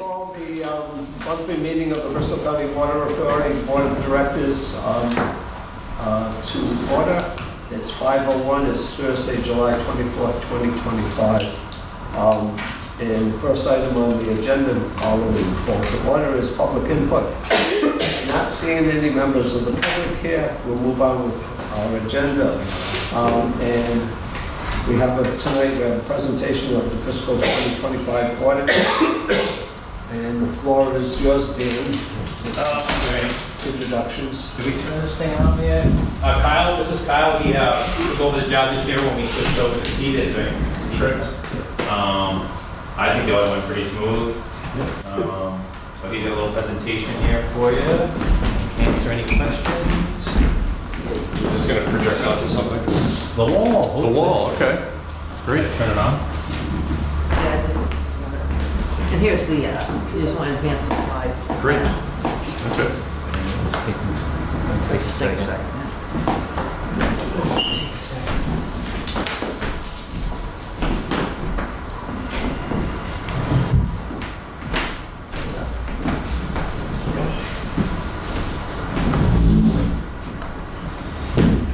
call the monthly meeting of the Bristol County Water Authority Board of Directors to order. It's 5:01. It's Thursday, July 24th, 2025. And the first item on the agenda, following call to order, is public input. Not seeing any members of the public here, we'll move on with our agenda. And we have tonight we have a presentation of the fiscal 2025 audit. And the floor is yours, Dan. Great. Introductions. Did we turn this thing on yet? Kyle, this is Kyle. He took over the job this year when we switched over to Stevens, right? Stevens. I think the audit went pretty smooth. So he did a little presentation here for you. Answer any questions? Is this going to project onto something? The wall. The wall, okay. Great. Turn it on. And here's the, you just want to advance the slides. Great. Okay. Just take a second.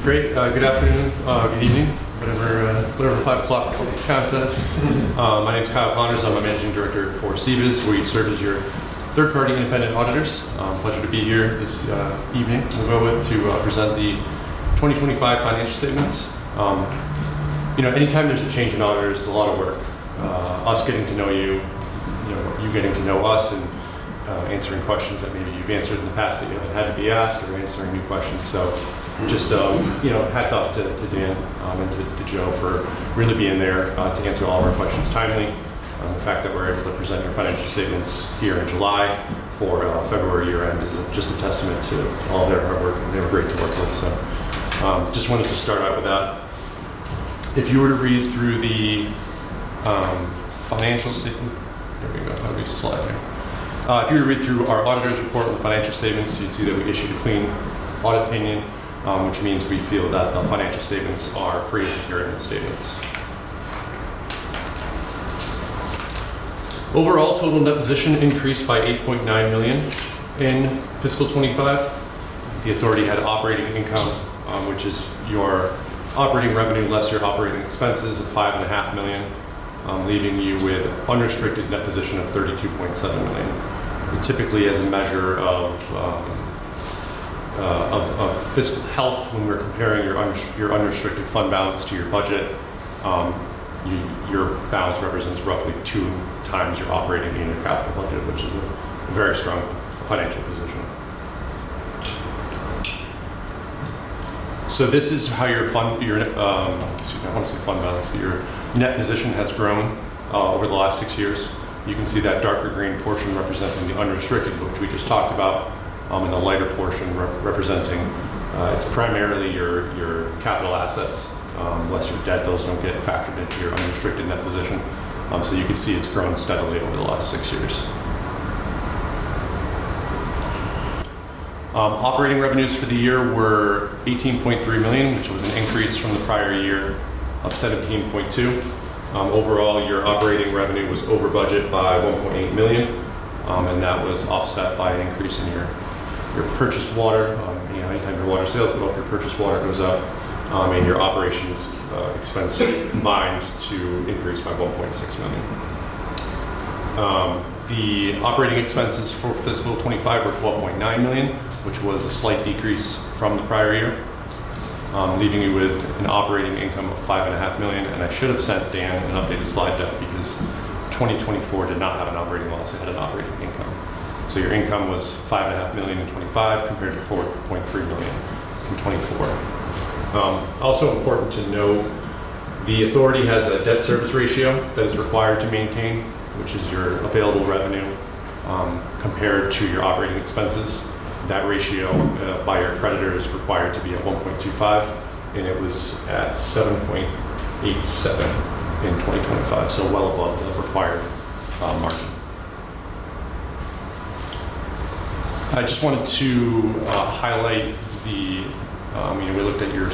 Great. Good afternoon, good evening, whatever 5 o'clock counts as. My name is Kyle Connors. I'm a managing director for CBIZ. We serve as your third-party independent auditors. Pleasure to be here this evening. We'll go with to present the 2025 financial statements. Anytime there's a change in auditors, it's a lot of work. Us getting to know you, you getting to know us, and answering questions that maybe you've answered in the past that you haven't had to be asked, or answering new questions. So just, hats off to Dan and to Joe for really being there to answer all of our questions timely. The fact that we're able to present your financial statements here in July for February year end is just a testament to all their hard work, and they were great to work with. So just wanted to start out with that. If you were to read through the financial statement, there we go, how do we slide here? If you were to read through our auditor's report on the financial statements, you'd see that we issued a clean audit opinion, which means we feel that the financial statements are free of material statements. Overall, total net position increased by $8.9 million in fiscal 25. The authority had operating income, which is your operating revenue less your operating expenses of $5.5 million, leaving you with unrestricted net position of $32.7 million. And typically, as a measure of fiscal health, when we're comparing your unrestricted fund balance to your budget, your balance represents roughly 2 times your operating and your capital budget, which is a very strong financial position. So this is how your fund balance, your net position has grown over the last 6 years. You can see that darker green portion representing the unrestricted, which we just talked about, and the lighter portion representing, it's primarily your capital assets, less your debt. Those don't get factored into your unrestricted net position. So you can see it's grown steadily over the last 6 years. Operating revenues for the year were $18.3 million, which was an increase from the prior year of $17.2. Overall, your operating revenue was over budget by $1.8 million, and that was offset by an increase in your purchased water. Anytime your water sales go up, your purchased water goes up, and your operations expense combined to increase by $1.6 million. The operating expenses for fiscal 25 were $12.9 million, which was a slight decrease from the prior year, leaving you with an operating income of $5.5 million. And I should have sent Dan an updated slide deck because 2024 did not have an operating loss; it had an operating income. So your income was $5.5 million in 25 compared to $4.3 million in 24. Also important to note, the authority has a debt service ratio that is required to maintain, which is your available revenue compared to your operating expenses. That ratio by your creditor is required to be at 1.25, and it was at 7.87 in 2025, so well above the required margin. I just wanted to highlight the, we looked at your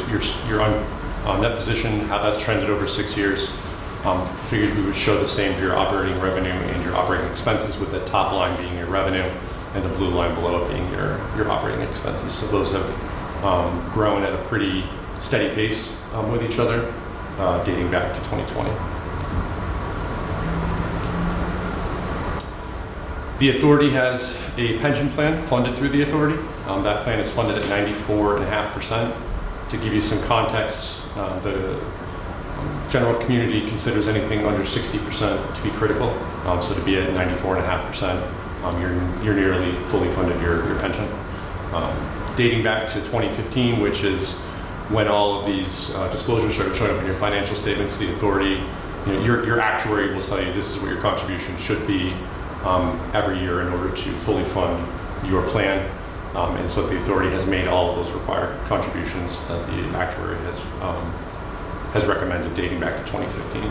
net position, how that's trended over 6 years. Figured we would show the same for your operating revenue and your operating expenses, with the top line being your revenue and the blue line below it being your operating expenses. So those have grown at a pretty steady pace with each other, dating back to 2020. The authority has a pension plan funded through the authority. That plan is funded at 94.5%. To give you some context, the general community considers anything under 60% to be critical. So to be at 94.5%, you're nearly fully funded your pension. Dating back to 2015, which is when all of these disclosures started showing up in your financial statements, the authority, your actuary will tell you this is what your contribution should be every year in order to fully fund your plan. And so the authority has made all of those required contributions that the actuary has recommended dating back to 2015.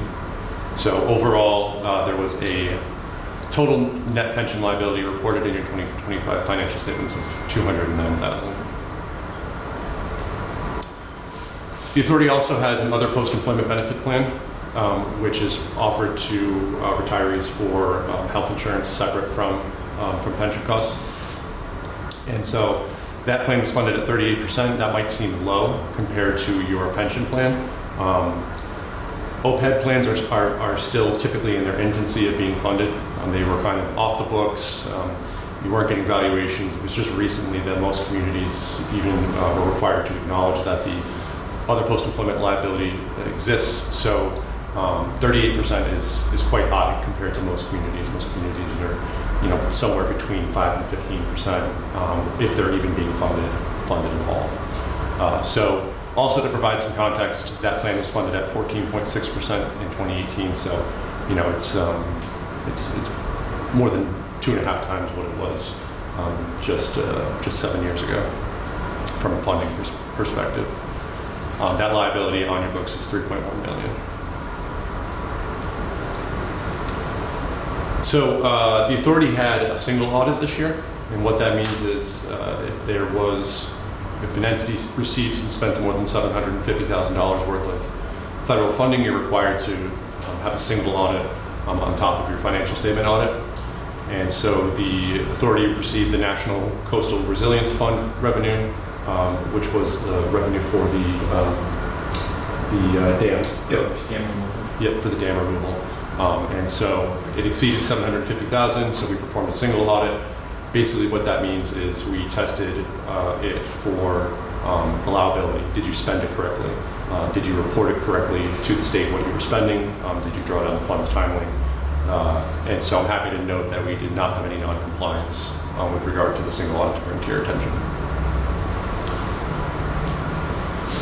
So overall, there was a total net pension liability reported in your 2025 financial statements of $209,000. The authority also has another post-employment benefit plan, which is offered to retirees for health insurance separate from pension costs. And so that plan was funded at 38%. That might seem low compared to your pension plan. OPEB plans are still typically in their infancy of being funded. They were kind of off the books. You weren't getting valuations. It was just recently that most communities even were required to acknowledge that the other post-employment liability exists. So 38% is quite high compared to most communities. Most communities are somewhere between 5 and 15%, if they're even being funded at all. So also to provide some context, that plan was funded at 14.6% in 2018. So it's more than 2.5 times what it was just 7 years ago from a funding perspective. That liability on your books is $3.1 million. So the authority had a single audit this year, and what that means is if an entity receives and spends more than $750,000 worth of federal funding, you're required to have a single audit on top of your financial statement audit. And so the authority received the National Coastal Resilience Fund revenue, which was the revenue for the dam. Yep, for the dam removal. And so it exceeded $750,000, so we performed a single audit. Basically what that means is we tested it for allowability. Did you spend it correctly? Did you report it correctly to the state what you were spending? Did you draw down the funds timely? And so I'm happy to note that we did not have any non-compliance with regard to the single audit to bring to your attention.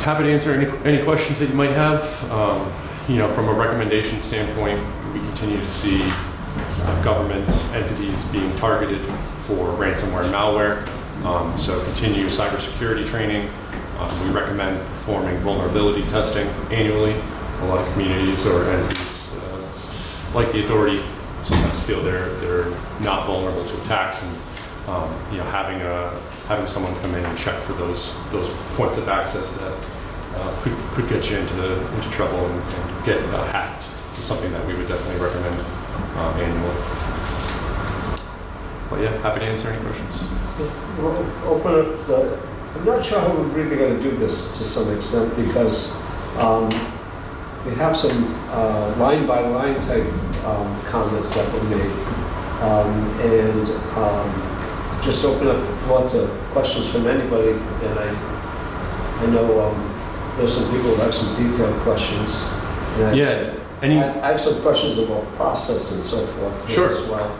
Happy to answer any questions that you might have. From a recommendation standpoint, we continue to see government entities being targeted for ransomware and malware. So continue cybersecurity training. We recommend performing vulnerability testing annually. A lot of communities or entities, like the authority, sometimes feel they're not vulnerable to attacks, and having someone come in and check for those points of access that could get you into trouble and get hacked is something that we would definitely recommend annually. But yeah, happy to answer any questions. We'll open up I'm not sure how we're really going to do this to some extent, because we have some line-by-line type comments that were made. And just open up the floor to questions from anybody. And I know there's some people who have some detailed questions. And I have some questions about process and so forth Sure. as well.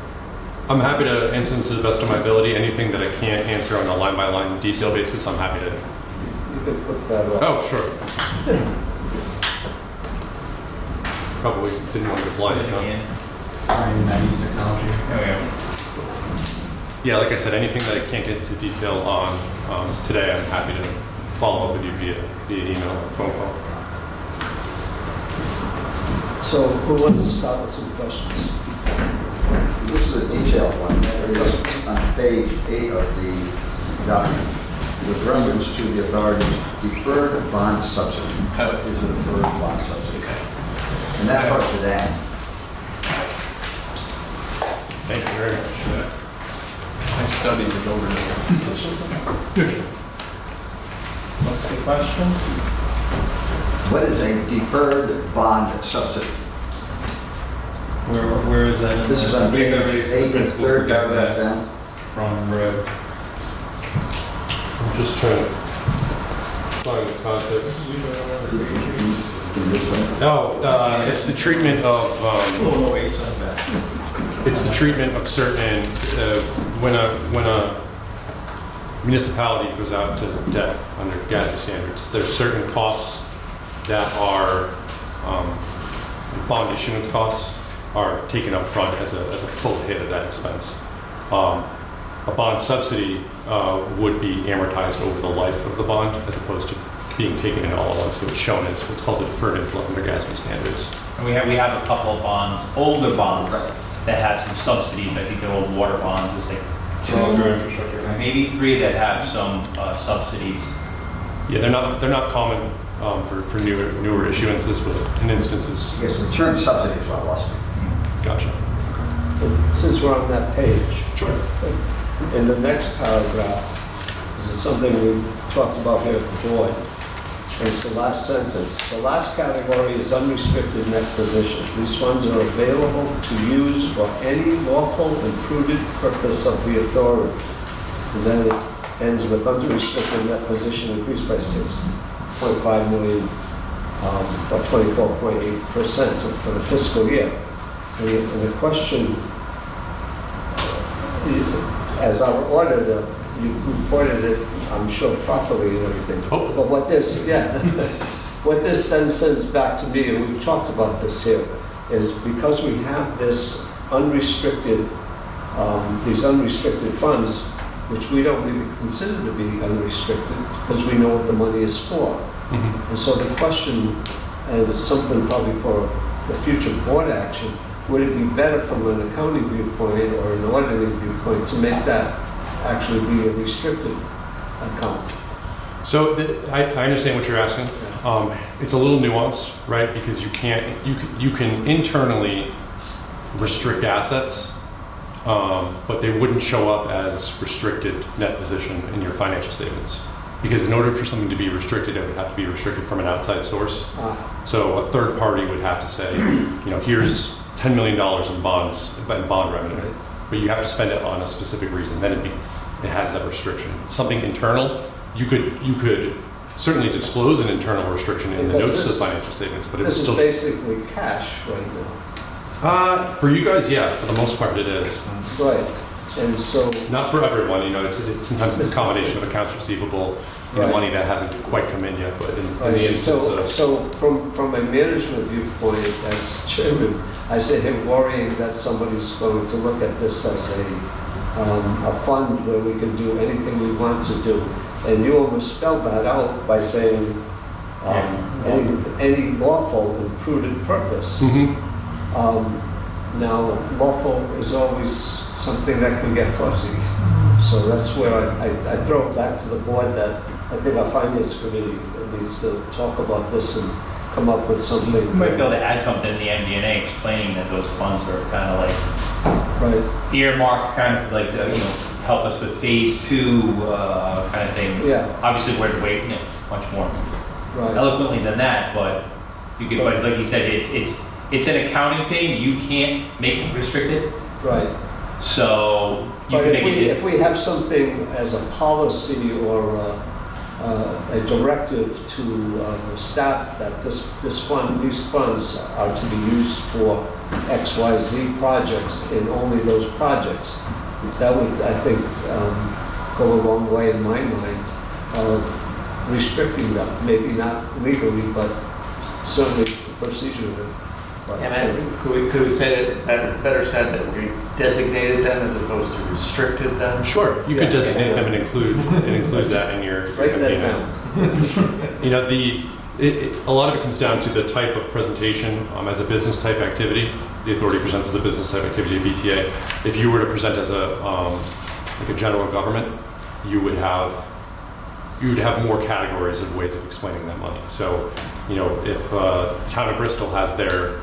I'm happy to answer them to the best of my ability. Anything that I can't answer on a line-by-line detail basis, I'm happy to. You can flip that up. Oh, sure. Probably didn't want to reply to that. It's fine, 90s technology. Yeah, like I said, anything that I can't get into detail on today, I'm happy to follow up with you via email or phone call. So who wants to start with some questions? This is a detailed one. That is on page 8 of the document with reference to the authority's deferred bond subsidy. What is a deferred bond subsidy? And that's up to them. Thank you very much. I studied it over there. What's the question? What is a deferred bond subsidy? Where is that? This is on We've page already said 8, principal third forgiveness. paragraph down. From Red. I'm just trying to find the context. It's the treatment of, Oh, eight's on that. it's the treatment of certain, when a municipality goes out to debt under GASB standards, there's certain costs that are, bond issuance costs are taken up front as a full hit of that expense. A bond subsidy would be amortized over the life of the bond as opposed to being taken in all at once. So it's shown as what's called a deferred inflow under GASB standards. And we have a couple of bonds, older bonds, that have some subsidies. I think they're old water bonds. It's like Infrastructure. maybe 3 that have some subsidies. Yeah, they're not common for newer issuances, but in instances, Yes, the term subsidy is what lost me. gotcha. Since we're on that page, Sure. in the next paragraph, this is something we talked about here at the board. And it's the last sentence. The last category is unrestricted net position. These funds are available to use for any lawful and prudent purpose of the authority. And then it ends with unrestricted net position increased by 6.5 million, or 24.8% for the fiscal year. And the question, as our auditor, you reported it, I'm sure properly and everything. Hopefully. But what this, what this then sends back to me, and we've talked about this here, is because we have this unrestricted, these unrestricted funds, which we don't really consider to be unrestricted, because we know what the money is for. Mhm. And so the question, and it's something probably for the future board action, would it be better from an accounting viewpoint or an auditing viewpoint to make that actually be a restricted account? So I understand what you're asking. It's a little nuanced, right? Because you can internally restrict assets, but they wouldn't show up as restricted net position in your financial statements. Because in order for something to be restricted, it would have to be restricted from an outside source. So a third party would have to say, here's $10 million in bonds, in bond revenue, Right. but you have to spend it on a specific reason. Then it has that restriction. Something internal, you could certainly disclose an internal restriction in the Because notes to the this- financial statements, but it would This is still. basically cash right now. For you guys, yeah, for the most part it is. Right, and so, Not for everyone, sometimes it's a combination of accounts receivable, Right. money that hasn't quite come in yet, but in the right, instance so, of. so from a management viewpoint, as chairman, I say, hey, worrying that somebody's going to look at this as a fund where we can do anything we want to do. And you almost spelled that out by saying, any lawful and prudent purpose. Mhm. Now, lawful is always something that can get fuzzy. So that's where I throw it back to the board that I think our finance committee needs to talk about this and come up with something. You might be able to add something in the MD&A explaining that those funds are kind of like Right, earmarked, kind of like to, help us with phase 2 kind of thing. yeah, Obviously, we're waiting much more right, eloquently than that, but you could, but like you said, it's an accounting thing. You can't make it restricted, right. so you But can if make it. if we have something as a policy or a directive to the staff that these funds are to be used for XYZ projects and only those projects, that would, I think, go a long way in my mind of restricting them. Maybe not legally, but certainly procedurally. And could we say that, better said, that we designated them as opposed to restricted them? Sure, you could Yeah. designate them and include that in your. Write that MD&A. down. A lot of it comes down to the type of presentation as a business type activity. The authority presents as a business type activity at BTA. If you were to present as like a general government, you would have more categories of ways of explaining that money. So, if the town of Bristol has their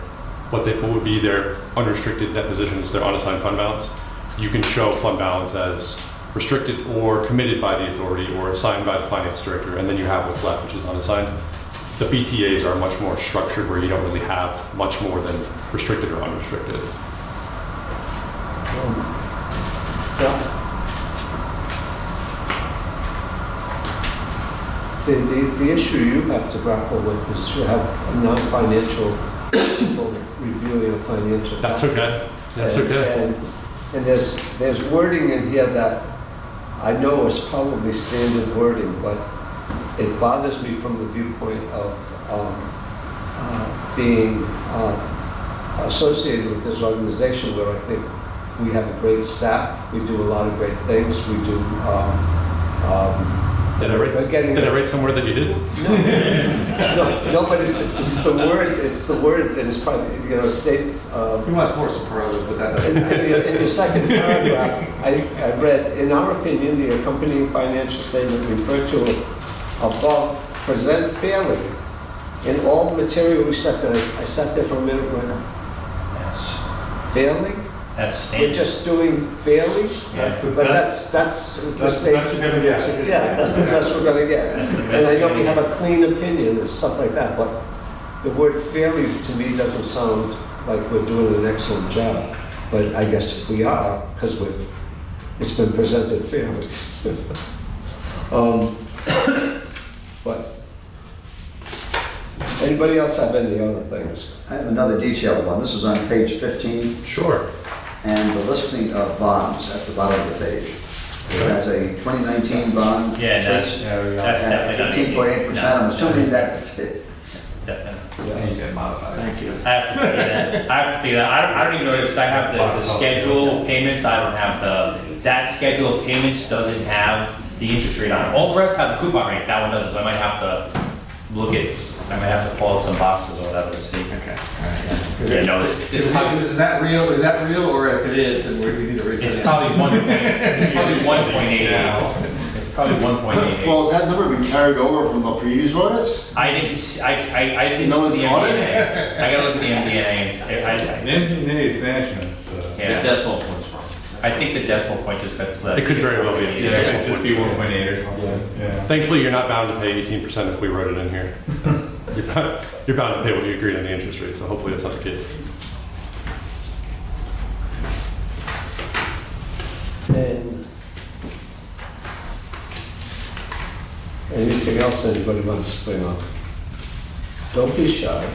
what would be their unrestricted net position is their unassigned fund balance. You can show fund balance as restricted or committed by the authority or assigned by the finance director, and then you have what's left, which is unassigned. The BTAs are much more structured where you don't really have much more than restricted or unrestricted. Yeah. The issue you have to grapple with is you have a non-financial people reviewing a financial. That's okay. That's okay. And there's wording in here that I know is probably standard wording, but it bothers me from the viewpoint of being associated with this organization where I think we have a great staff, we do a lot of great things, we do. Did I write somewhere that you did? No, but it's the word that is probably, state. He wants more superlatives, but that doesn't. In the second paragraph, I read, in our opinion, the accompanying financial statement referred to above present fairly in all material respect. And I sat there for a minute and went, fairly? That's We're just doing fairly? But that's the state. That's what you're gonna get. Yeah, that's the best we're gonna get. And I know we have a clean opinion and stuff like that, but the word fairly to me doesn't sound like we're doing an excellent job. But I guess we are, because it's been presented fairly. But anybody else have any other things? I have another detailed one. This is on page 15, Sure. and the listing of bonds at the bottom of the page. It has a 2019 bond. Yeah, that's definitely not 18.8%. I'm assuming that, Definitely. Thank you. I have to figure that. I don't even know if I have the schedule of payments. I don't have that schedule of payments doesn't have the interest rate on it. All the rest have the coupon rate. That one doesn't. So I might have to look at. I might have to pull out some boxes or whatever to see. Okay. All right. Yeah, no, Is that real? Is that real? Or if it is, then we need to read it. it's probably 1.88. It's probably 1.88. Well, has that number been carried over from the previous audits? I didn't No look one's at the caught it? MD&A. I gotta look at the MD&A. The MD&A is management, so. Yeah. decimal points wrong. I think the decimal point just got slipped. It could very well be. Yeah, it could just be 1.8 or something. Yeah. Thankfully, you're not bound to pay 18% if we wrote it in here. You're bound to pay what you agreed on the interest rate, so hopefully that's not the case. And anything else anybody wants to bring up? Don't be shy.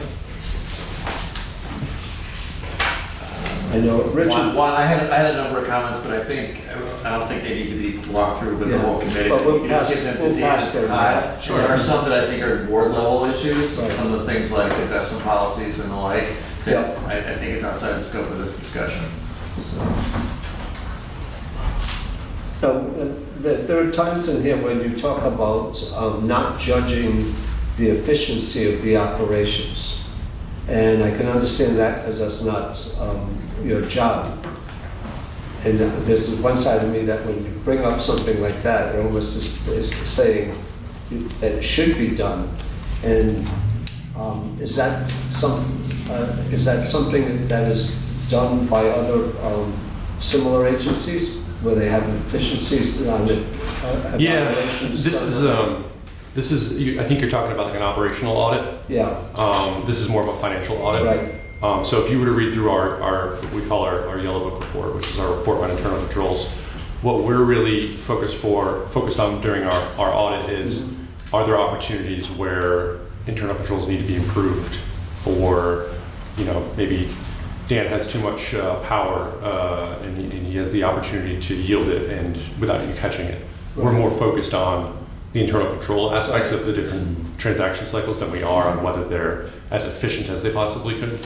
I know Richard. I had a number of comments, but I don't think they need to be walked through with the whole committee. But we'll You just pass- give them to we'll Dan pass and them, Kyle. yeah. Sure. There are some that I think are board level issues, Right. some of the things like investment policies and the like, that Yeah. I think is outside the scope of this discussion. So. There are times in here when you talk about not judging the efficiency of the operations. And I can understand that because that's not your job. And there's one side of me that when you bring up something like that, it almost is saying that it should be done. And is that something that is done by other similar agencies where they have efficiencies on it? Yeah, evaluations this is. I think you're talking about like an operational audit. Yeah, This is more of a financial audit. right. So if you were to read through our what we call our yellow book report, which is our report on internal controls, what we're really focused on during our audit is, are there opportunities where internal controls need to be improved, or maybe Dan has too much power and he has the opportunity to yield it and without you catching it. We're more focused on the internal control aspects of the different transaction cycles than we are on whether they're as efficient as they possibly could.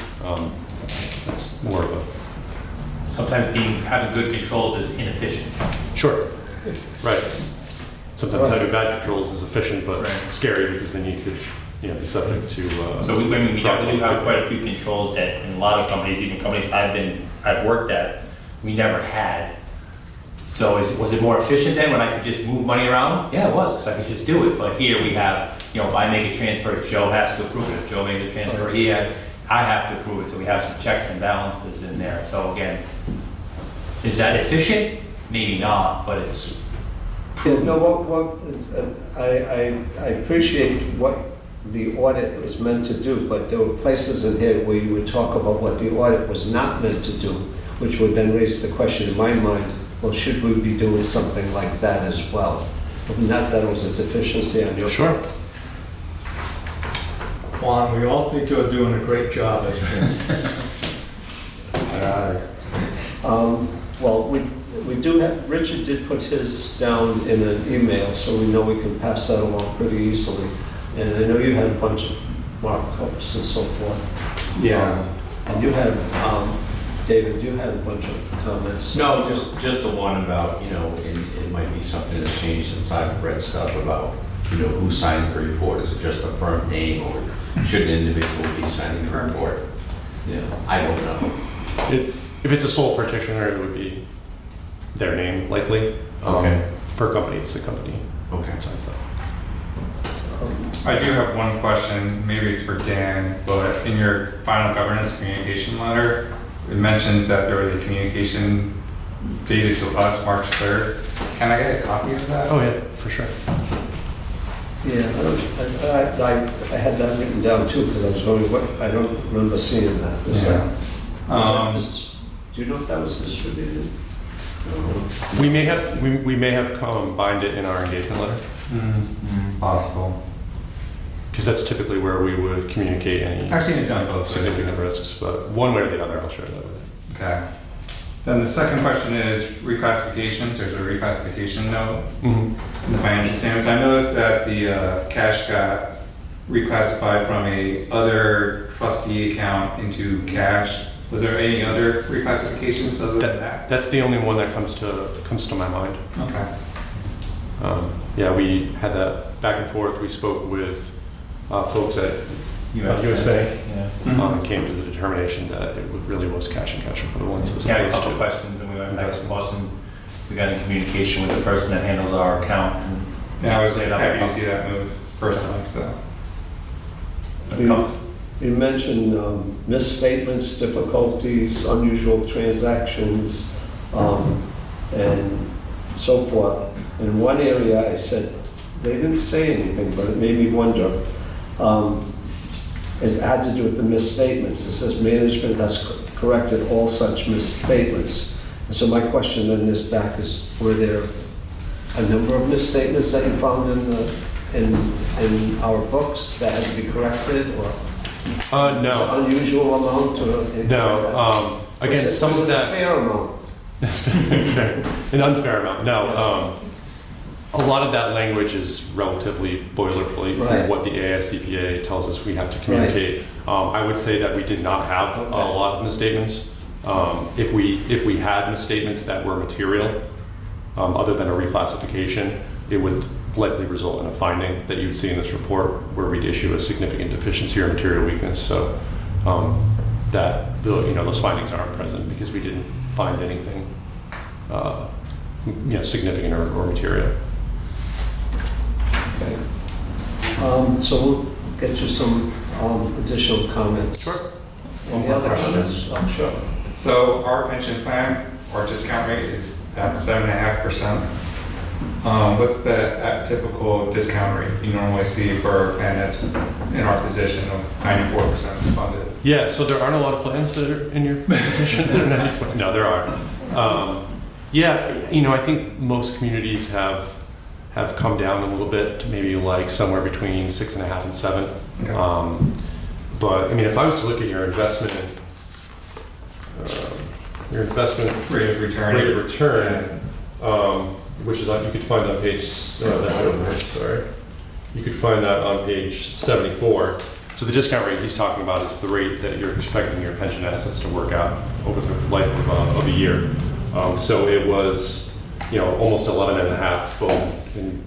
That's more of a... Sometimes having good controls is inefficient. Sure, right. Sometimes having bad controls is efficient, but scary because then you could be subject to... So we definitely have quite a few controls that in a lot of companies, even companies I've worked at, we never had. So was it more efficient then when I could just move money around? Yeah, it was, because I could just do it. But here we have, if I make a transfer, Joe has to approve it. If Joe makes a transfer, he had, I have to approve it, so we have some checks and balances in there. So again, is that efficient? Maybe not, but it's Yeah, no, I appreciate what the audit was meant to do, but there were places in here where you would talk about what the audit was not meant to do, which would then raise the question in my mind, well, should we be doing something like that as well? Not that it was a deficiency on your Sure. part. Juan, we all think you're doing a great job as chairman. Well, we do have, Richard did put his down in an email, so we know we can pass that along pretty easily. And I know you had a bunch of markups and so forth. Yeah. And you had, David, you had a bunch of comments. No, just the one about, it might be something that changed since I've read stuff about, who signs the report. Is it just a firm name, or should an individual be signing the report? Yeah, I don't know. If it's a sole practitioner, it would be their name likely. Okay. For a company, it's the company Okay. that signs stuff. I do have one question, maybe it's for Dan, but in your final governance communication letter, it mentions that there was a communication dated to us March 3rd. Can I get a copy of that? Oh yeah, for sure. Yeah, I had that written down too, because I was going, what, I don't remember seeing that. Was that do you know if that was distributed? We may have combined it in our engagement letter, Possible. because that's typically where we would communicate any I've seen it done both ways. significant risks, but one way or the other, I'll share that with Okay. Then the second question is reclassifications. There's a reclassification note you. in the financial statements. I noticed that the cash got reclassified from a other trustee account into cash. Was there any other reclassifications other than that? That's the only one that comes to my mind. Okay. Yeah, we had that back and forth. We spoke with folks at US Bank, and came to the determination that it really was cash and cash equivalents as We had a opposed couple to questions, and we went back and investments. forth, and we got in communication with the person that handles our account. And Yeah, I was set up happy a to see that move personally, so. couple- You mentioned misstatements, difficulties, unusual transactions, and so forth. In one area, I said, they didn't say anything, but it made me wonder. It had to do with the misstatements. It says management has corrected all such misstatements. And so my question then is back is, were there a number of misstatements that you found in our books that had to be corrected, or No, unusual amount, or anything like that? no. Again, Was it- some was of it a that, fair amount? an unfair amount. No, a lot of that language is relatively boilerplate for Right. what the AICPA tells us we have to communicate. I would say that we did not have a lot of misstatements. If we had misstatements that were material, other than a reclassification, it would likely result in a finding that you'd see in this report where we'd issue a significant deficiency or material weakness. So those findings aren't present because we didn't find anything significant or material. Okay. So we'll get you some additional comments. Sure. Any One more other question. comments? Oh, sure. So our pension plan, our discount rate is at 7.5%. What's the typical discount rate you normally see for a plan that's in our position of 94% funded? Yeah, so there aren't a lot of plans that are in your position that are 90%. No, there are. I think most communities have come down a little bit to maybe like somewhere between 6.5 and 7. Okay. But I mean, if I was to look at your investment Rate of return. rate of return, which is you could find on page. That's over there. Sorry, you could find that on page 74. So the discount rate he's talking about is the rate that you're expecting your pension assets to work out over the life of a year. So it was, almost 11.5 both in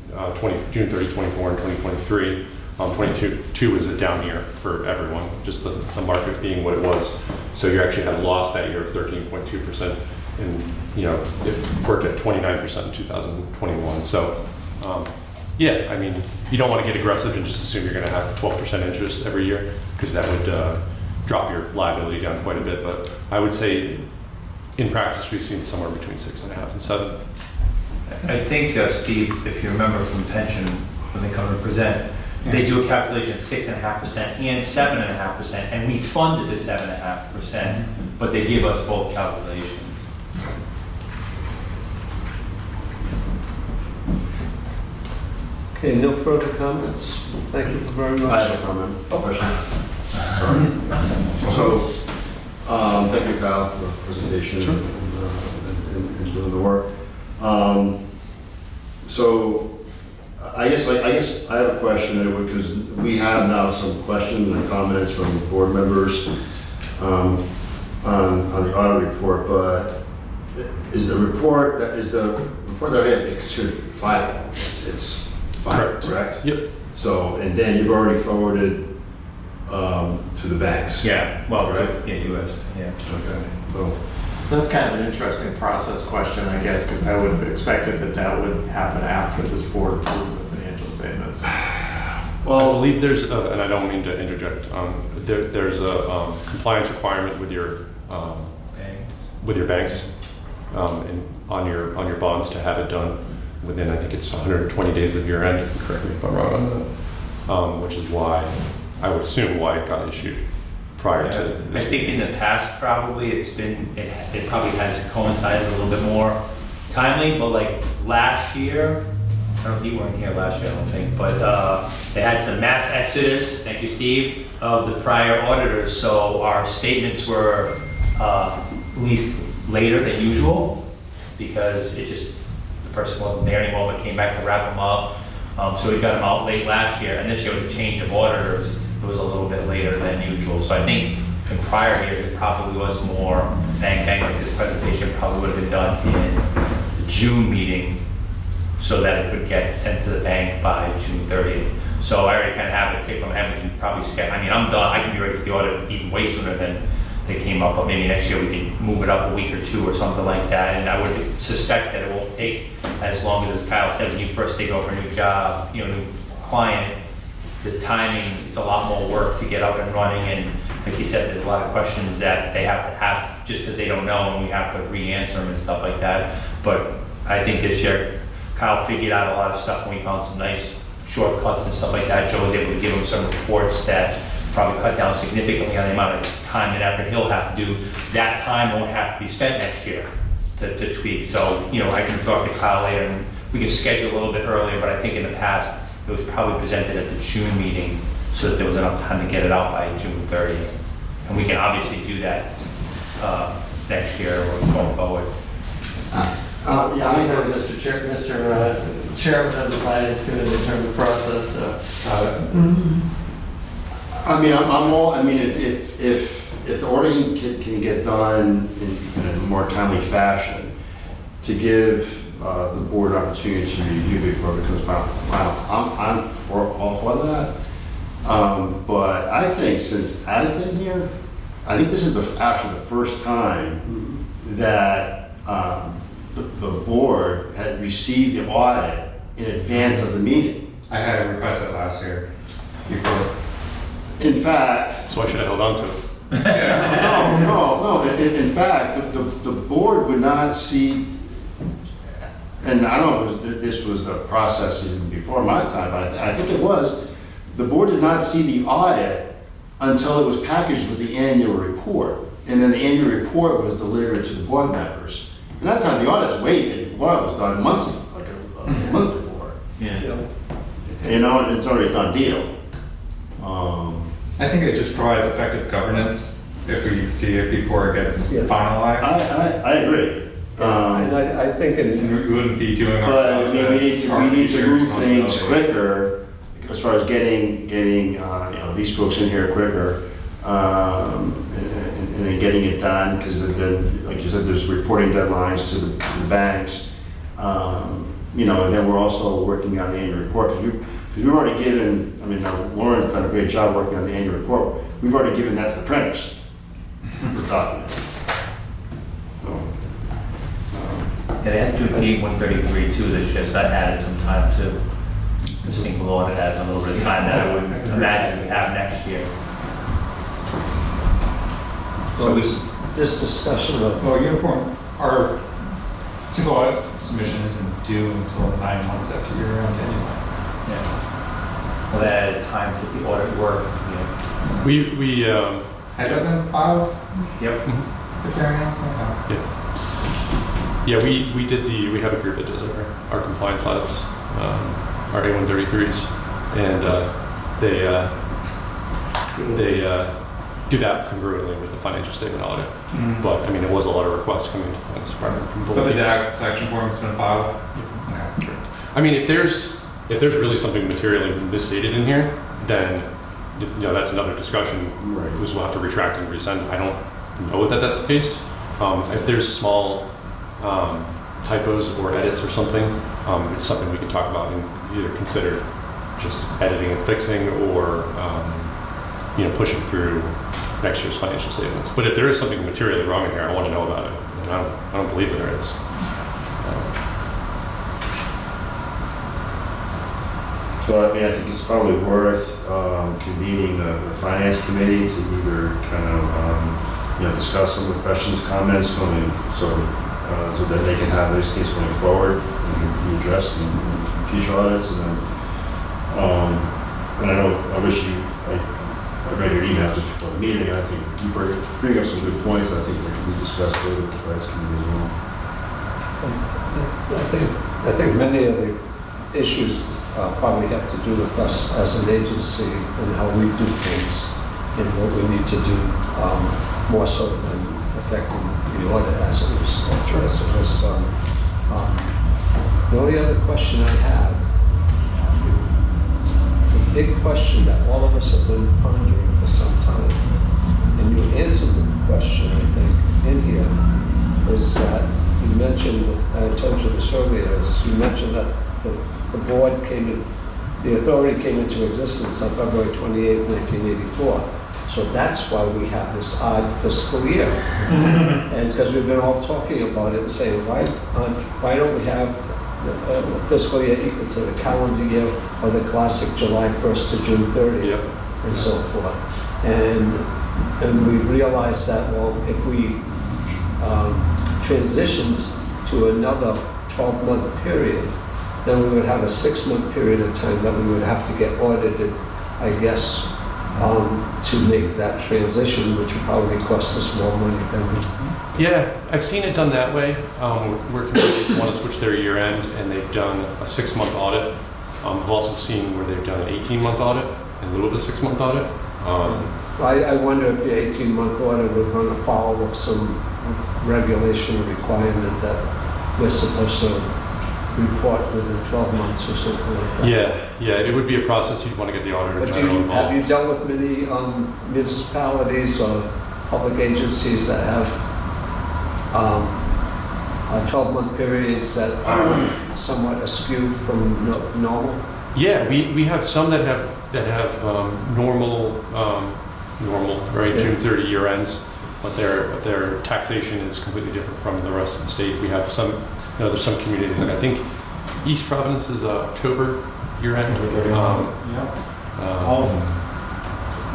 June 30, 24 and 2023. 22 was a down year for everyone, just the market being what it was. So you actually had a loss that year of 13.2%, and it worked at 29% in 2021. So I mean, you don't want to get aggressive and just assume you're going to have 12% interest every year, because that would drop your liability down quite a bit. But I would say in practice, we've seen somewhere between 6.5 and 7. I think, Steve, if you remember from pension, when they come to present, they do a calculation at 6.5% and 7.5%, and we funded the 7.5%, but they give us both calculations. Okay, no further comments? Thank you very much. I have a comment, question. So, thank you, Kyle, for the presentation and doing the work. So, I guess I have a question because we have now some questions and comments from board members on the audit report. But is the report that I have considered final? It's final, correct? Yep. So, and then you've already forwarded to the banks. Yeah, well, Right. yeah, US, yeah. Okay. So, So that's kind of an interesting process question, I guess, because I would have expected that would happen after this board approved the financial statements. I well, believe there's, and I don't mean to interject, there's a compliance requirement with your banks on your bonds to have it done within, I think it's 120 days of year end. Correct me if I'm wrong on that. Which is why I would assume why it got issued prior to I this. think in the past, probably it probably has coincided a little bit more timely, but like last year, I don't know if you weren't here last year, I don't think, but they had some mass exodus, thank you, Steve, of the prior auditors, so our statements were at least later than usual, because the person wasn't there anymore, but came back to wrap them up. So we got them out late last year, and this year with the change of auditors, it was a little bit later than usual. So I think in prior years, it probably was more bang, like this presentation probably would have been done in the June meeting so that it could get sent to the bank by June 30th. So I already kind of have it kicked on, and we can probably skip. I mean, I'm done. I can be ready for the audit even way sooner than they came up, but maybe next year we can move it up a week or two or something like that. And I would suspect that it won't take as long as Kyle said, when you first take over a new job, new client, the timing, it's a lot more work to get up and running. And like you said, there's a lot of questions that they have to ask just because they don't know, and we have to re-answer them and stuff like that. But I think this year, Kyle figured out a lot of stuff, and we found some nice shortcuts and stuff like that. Joe was able to give him some reports that probably cut down significantly on the amount of time and effort he'll have to do. That time won't have to be spent next year to tweak. So, I can talk to Kyle later, and we can schedule a little bit earlier, but I think in the past, it was probably presented at the June meeting so that there was enough time to get it out by June 30th. And we can obviously do that next year or going forward. Yeah, I know Mr. Chairman of the Finance Committee in terms of process, so. I mean, I'm all. I mean, if the auditing can get done in a more timely fashion, to give the board opportunity to review before it becomes final, I'm all for that. But I think since I've been here, I think this is actually the first time that the board had received the audit in advance of the meeting. I had to request it last year before. In fact, So I should have held on to it. no. In fact, the board would not see, and I don't know if this was the process even before my time, but I think it was, the board did not see the audit until it was packaged with the annual report. And then the annual report was delivered to the board members. And that time, the audit's waited, the audit was done months ago, like a month before. Yeah. It's already a done deal. I think it just provides effective governance if we see it before it gets finalized. I agree. And I think And we wouldn't be doing our. But I mean, we need to move things responsibility. quicker as far as getting these folks in here quicker, and then getting it done, because then, like you said, there's reporting deadlines to the banks. And then we're also working on the annual report, because we've already given, Lauren's done a great job working on the annual report. We've already given that to the printers, this document. So, Yeah, they had to do D-133 too this year, so that added some time too. The single audit added a little bit of time that I would imagine we have next year. So this discussion of, Well, uniform, our single audit submission isn't due until 9 months after year end anyway. Yeah. Well, that added time to the audit work, you know. We Has that been filed? Yep. The variance? Okay. yeah, we have a group that does our compliance audits, our A133s, and they do that congruently with the financial statement audit. Mm. But I mean, it was a lot of requests coming into the finance department from both But the teams. data collection form has been filed? Okay. I mean, if there's really something materially misstated in here, then that's another discussion. Right. Because we'll have to retract and resend. I don't know that that's the case. If there's small typos or edits or something, it's something we can talk about and either consider just editing and fixing, or pushing through next year's financial statements. But if there is something materially wrong in here, I want to know about it, and I don't believe there is. So I mean, I think it's probably worth convening the finance committee to either kind of discuss some of the questions, comments going, so that they can have those things going forward and be addressed in future audits. And then, and I wish I read your email just before the meeting. I think you bring up some good points. I think they can be discussed further with the finance committee as well. I think many of the issues probably have to do with us as an agency and how we do things and what we need to do, more so than affecting the audit as it was. The only other question I have, the big question that all of us have been pondering for some time, and you answered the question, I think, in here, is that you mentioned, I told you this earlier, is you mentioned that the board the authority came into existence on February 28, 1984. So that's why we have this odd fiscal year. And because we've been all talking about it and saying, why don't we have the fiscal year equal to the calendar year or the classic July 1st to June 30th, Yep. and so forth. And we realized that, well, if we transitioned to another 12-month period, then we would have a 6-month period of time that we would have to get audited, I guess, to make that transition, which would probably cost us more money than we... Yeah, I've seen it done that way, where communities want to switch their year end and they've done a 6-month audit. I've also seen where they've done an 18-month audit in lieu of a 6-month audit. I wonder if the 18-month audit would run afoul of some regulation or requirement that we're supposed to report within 12 months or something like that. Yeah, it would be a process you'd want to get the auditor But general have involved. you dealt with many municipalities or public agencies that have 12-month periods that are somewhat askew from normal? Yeah, we have some that have normal, right, Yeah. June 30 year ends, but their taxation is completely different from the rest of the state. We have some, there's some communities, like I think East Providence is October year end.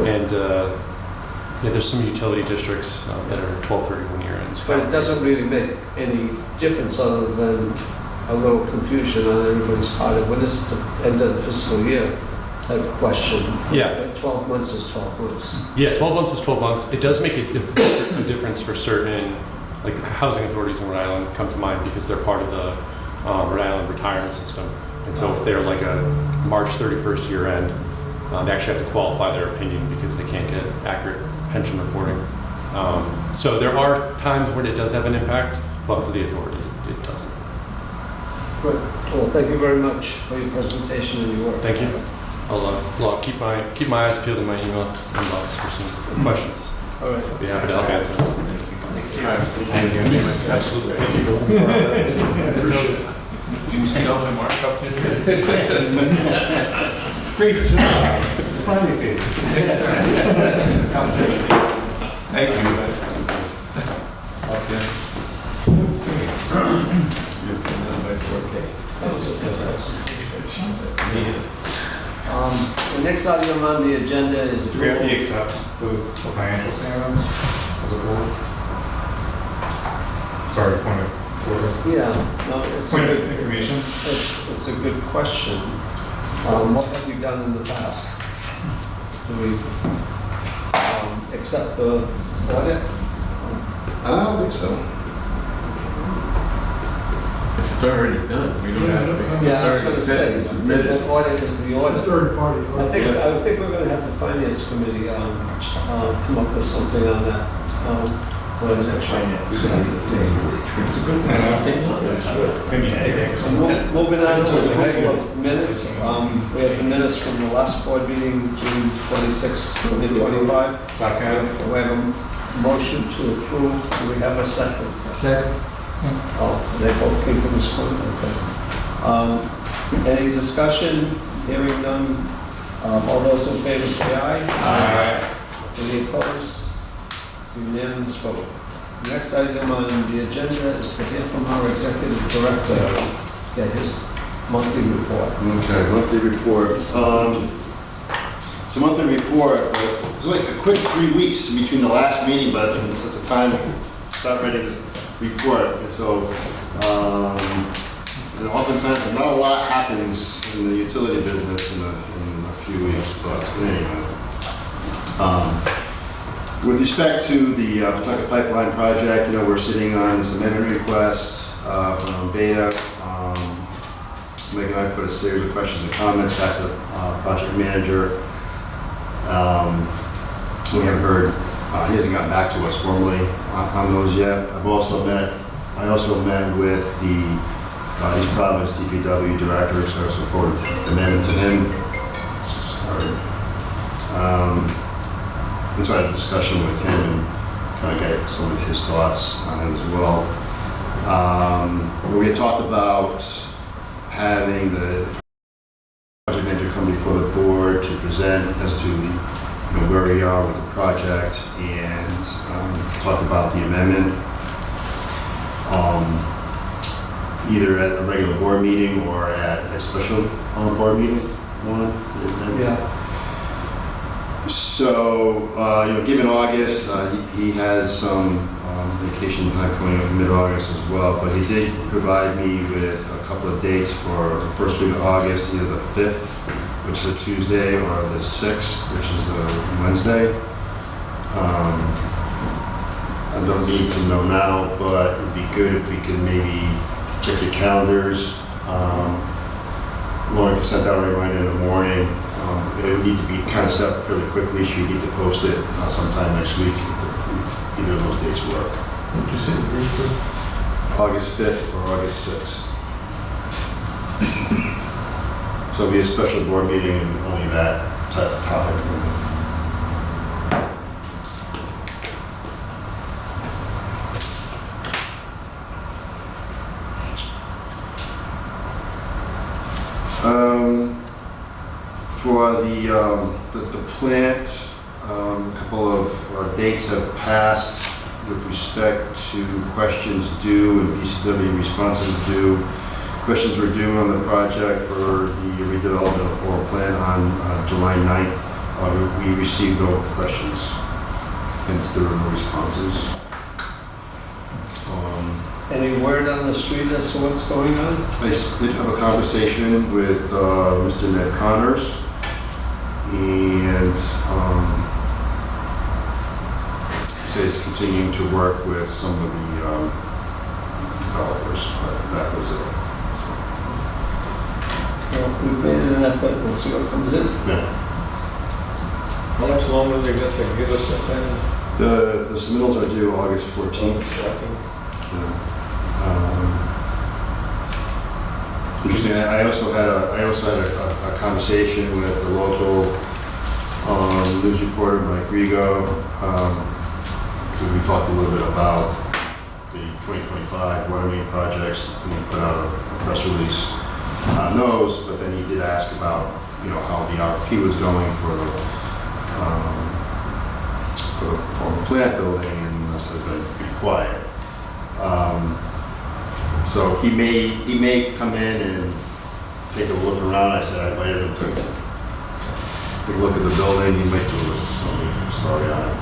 And there's some utility districts that are 12/31 year ends. But it doesn't really make any difference other than a little confusion on everybody's part. When is the end of the fiscal year type of question? Yeah. 12 months is 12 months. Yeah, 12 months is 12 months. It does make a difference for certain, like housing authorities in Rhode Island come to mind because they're part of the Rhode Island retirement system. And so if they're like a March 31st year end, they actually have to qualify their opinion because they can't get accurate pension reporting. So there are times when it does have an impact, but for the authority, it doesn't. Good. Well, thank you very much for your presentation and your work. Thank you. I'll keep my eyes peeled in my email inbox for some questions. All right. I'll be happy to help answer. Thank you. Yes, absolutely. Thank you. Appreciate it. Do you see all the markups in here? Great job. Smiley face. Thank you. You're sending that by 4K. That was a fantastic. The next item on the agenda is. Do we have to accept the financial statements as a board? Sorry, point of order. Yeah, no, it's a Point good, of information. it's a good question. What have we done in the past? Do we accept the audit? I don't think so. If it's already done, we don't have to. Yeah, I was gonna say, It's submitted. the audit is the audit. Third party. I think we're gonna have the finance committee, come up with something on that. What's that finance? It's a good one. Moving on to the approval of minutes, we have the minutes from the last board meeting, June 26, 2025. Second. We have a motion to approve, do we have a second? Second. Oh, they both came from the school, okay. Any discussion? Hearing none. All those in favor say aye. Aye. Any opposed? It's unanimous vote. Next item on the agenda is to hear from our executive director, get his monthly report. Okay, monthly report. It's a monthly report, but it was like a quick 3 weeks between the last meeting, but it's a time to start writing this report. And so, and oftentimes not a lot happens in the utility business in a few weeks, but anyway. With respect to the Pawtucket Pipeline project, we're sitting on this amendment request from Beta. Meg and I put a series of questions and comments back to the project manager. We haven't heard, he hasn't gotten back to us formally on those yet. I also met with the East Providence DPW director, so I also forwarded the amendment to him. And so I had a discussion with him and kind of get some of his thoughts on it as well. We had talked about having the project manager come before the board to present as to where we are with the project and talk about the amendment, either at a regular board meeting or at a special board meeting. Yeah. So, given August, he has some vacation time coming up mid-August as well, but he did provide me with a couple of dates for the first week of August, either the 5th, which is a Tuesday, or the 6th, which is a Wednesday. I don't need to know now, but it'd be good if we could maybe check your calendars. Lauren can send out a reminder in the morning. It would need to be kind of set up fairly quickly, so you need to post it sometime next week if either of those dates work. What did you say, the brief? August 5th or August 6th. So it'll be a special board meeting and only that type of topic. For the plant, a couple of dates have passed with respect to questions due and BCW responses due. Questions were due on the project for the redevelopment of the former plan on July 9th. We received no questions, hence there were no responses. Any word on the street as to what's going on? I did have a conversation with Mr. Ned Connors, and he says he's continuing to work with some of the developers, but that was it. Well, we've made an effort, we'll see what comes in. Yeah. How much longer they got to give us that time? The submittals are due August 14th. Yeah. Interesting. I also had a conversation with the local news reporter, Mike Rigo, because we talked a little bit about the 2025 water main projects, and he put out a press release on those. But then he did ask about how the RFP was going for the former plant building, and I said to be quiet. So he may come in and take a look around. I said I invited him to take a look at the building, he might do a story on it.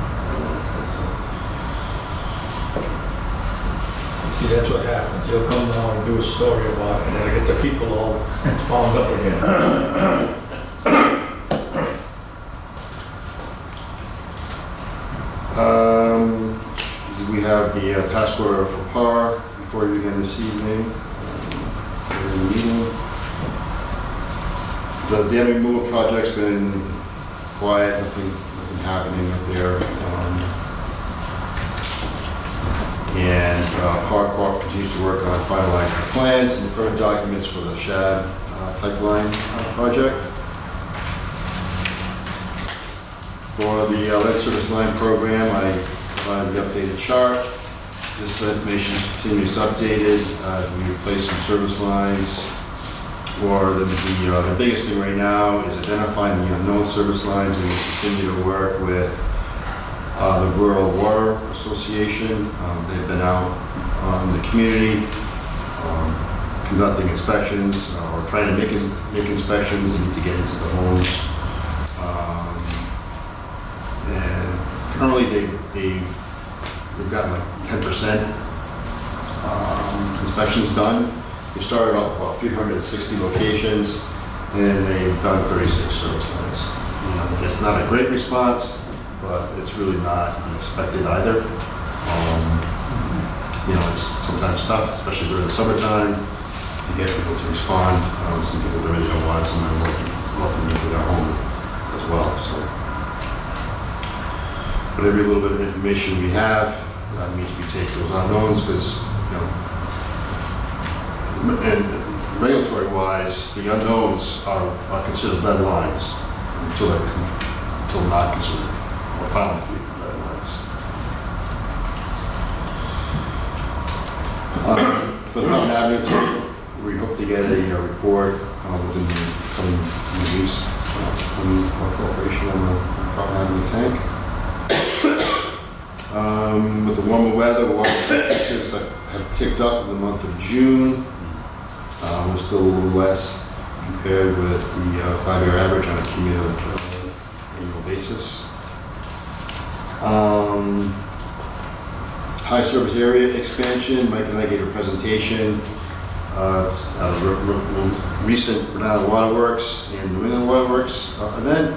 See, that's what happens. He'll come down and do a story about it, and then I get the people all wound up again. We have the task order for PAR before you begin this evening. The meeting. The dam removal project's been quiet, nothing happening up there. And PAR Corp continues to work on finalizing the plans and permit documents for the Shad pipeline project. For the lead service line program, I provided the updated chart. This information continues updated. We replaced some service lines. Or the biggest thing right now is identifying the unknown service lines, and we continue to work with the Rural Water Association. They've been out in the community conducting inspections or trying to make inspections. They need to get into the homes. And currently they've gotten like 10% inspections done. They started off about 360 locations, and they've done 36 service lines. It's not a great response, but it's really not unexpected either. It's sometimes tough, especially during the summertime, to get people to respond. Some people really don't want someone welcome into their home as well. So, but every little bit of information we have, that means we take those unknowns because, and regulatory-wise, the unknowns are considered lead lines until not considered or found to be lead lines. For the Fountain Avenue tank, we hope to get a report within the coming weeks from our corporation on the Fountain Avenue tank. With the warmer weather, water temperatures have ticked up in the month of June. We're still a little less compared with the 5-year average on a cumulative annual basis. High service area expansion. Mike and I gave a presentation at a recent Rhode Island Waterworks and New England Waterworks event.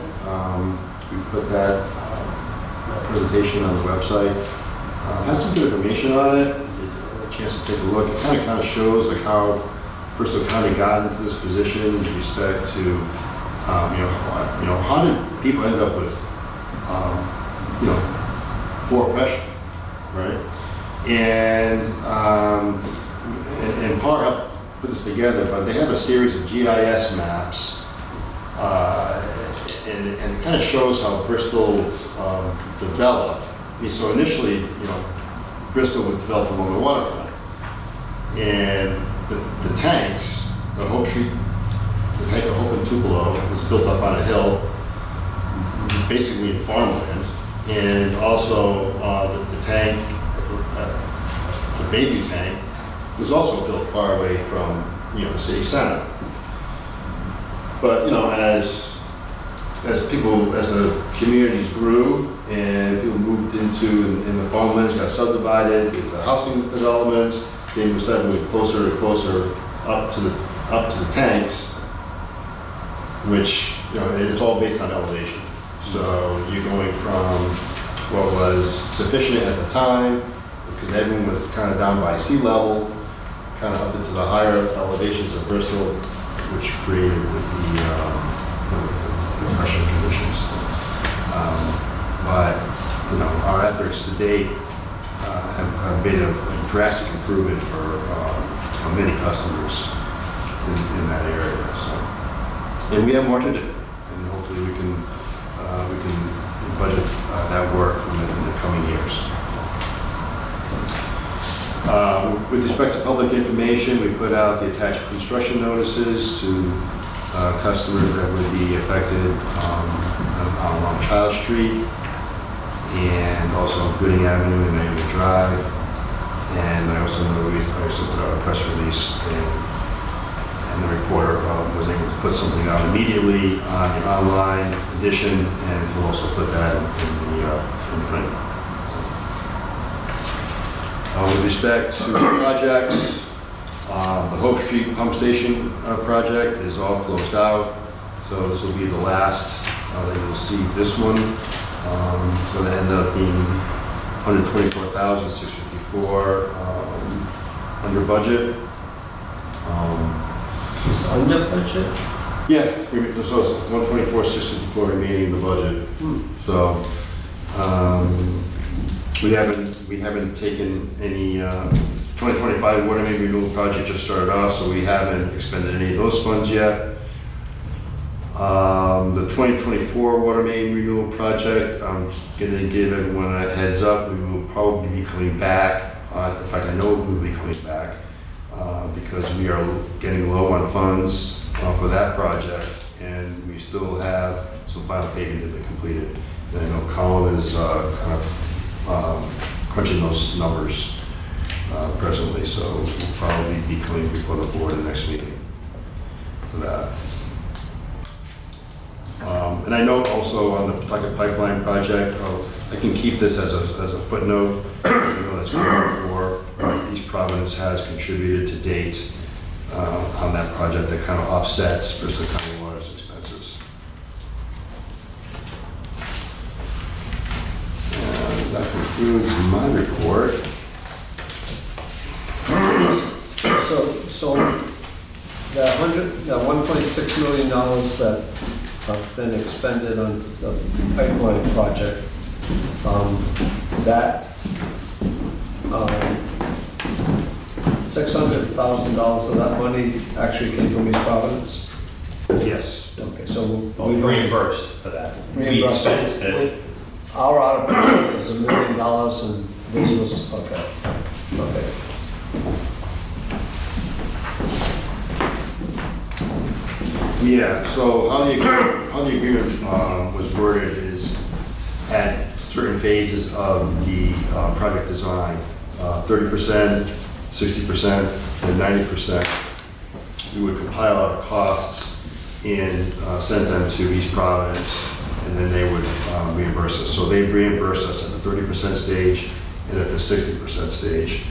We put that presentation on the website. Has some good information on it. A chance to take a look. It kind of shows like how Bristol County got into this position with respect to how did people end up with poor pressure, right? And PAR helped put this together, but they have a series of GIS maps, and it kind of shows how Bristol developed. So initially, Bristol was developed along the waterfront, and the tanks, the tank of Hope and Tupelo was built up on a hill, basically in farmland, and also the tank, the Bayview tank, was also built far away from the city center. But as the communities grew and people moved into, and the farmlands got subdivided into housing developments, they started moving closer and closer up to the tanks, which it's all based on elevation. So you're going from what was sufficient at the time, because everyone was kind of down by sea level, kind of up into the higher elevations of Bristol, which created the pressure conditions. But our efforts to date have made a drastic improvement for many customers in that area. So, and we have more to do, and hopefully we can budget that work in the coming years. With respect to public information, we put out the attached construction notices to customers that would be affected along Child Street and also Gooding Avenue and Naomi Drive. And I also put out a press release and the reporter was able to put something out immediately on the online edition, and we'll also put that in print. With respect to the projects, the Hope Street Pump Station project is all closed out, so this will be the last that you'll see this one. So that ended up being $124,654 under budget. It's under budget? Yeah, so it's 124,654 remaining in the budget. So we haven't taken any 2025 water main renewal project just started off, so we haven't expended any of those funds yet. The 2024 water main renewal project, I'm going to give everyone a heads up. We will probably be coming back. In fact, I know we will be coming back because we are getting low on funds for that project, and we still have some final paving to be completed. And I know Colin is kind of crunching those numbers presently, so we'll probably be coming before the board in the next meeting for that. And I know also on the Pawtucket Pipeline project, I can keep this as a footnote. I know that's going for East Providence has contributed to date on that project that kind of offsets Bristol County Water's expenses. And that concludes my report. So the $1.6 million that have been expended on the pipeline project, that $600,000 of that money actually came from East Providence? Yes. Okay, so We've reimbursed for that. We reimbursed. expensed it. Our out of pocket was $1 million and this was, okay. Yeah, so how the agreement was worded is at certain phases of the project design, 30%, 60%, and 90%, we would compile our costs and send them to East Providence, and then they would reimburse us. So they reimbursed us at the 30% stage and at the 60% stage.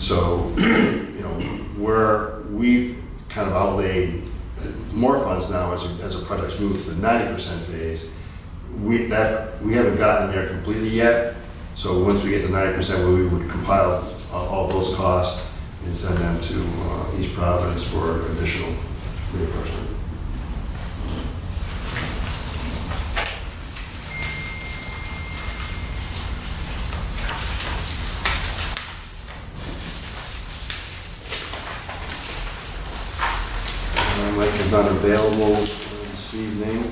So, you know, where we've kind of outlaid more funds now as a project's moved to the 90% phase. We haven't gotten there completely yet. So once we get to 90%, we would compile all those costs and send them to East Providence for additional reimbursement. Mike is not available this evening.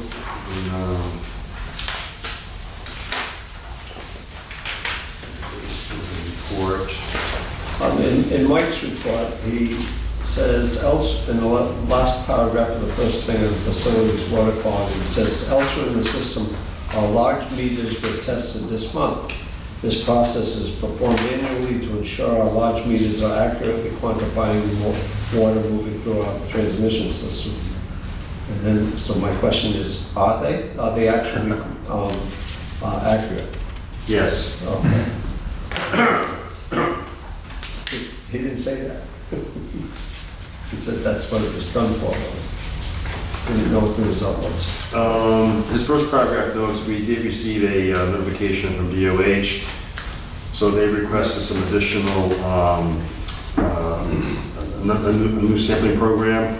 Report. In Mike's report, he says, in the last paragraph of the first thing in the facilities water quality, it says, elsewhere in the system, our large meters were tested this month. This process is performed annually to ensure our large meters are accurately quantifying the water moving through our transmission system. And then, so my question is, are they actually accurate? Yes. Okay. He didn't say that. He said that's what it was done for. Didn't know what the result was. His first paragraph notes, we did receive a notification from DOH. So they requested some additional, a new sampling program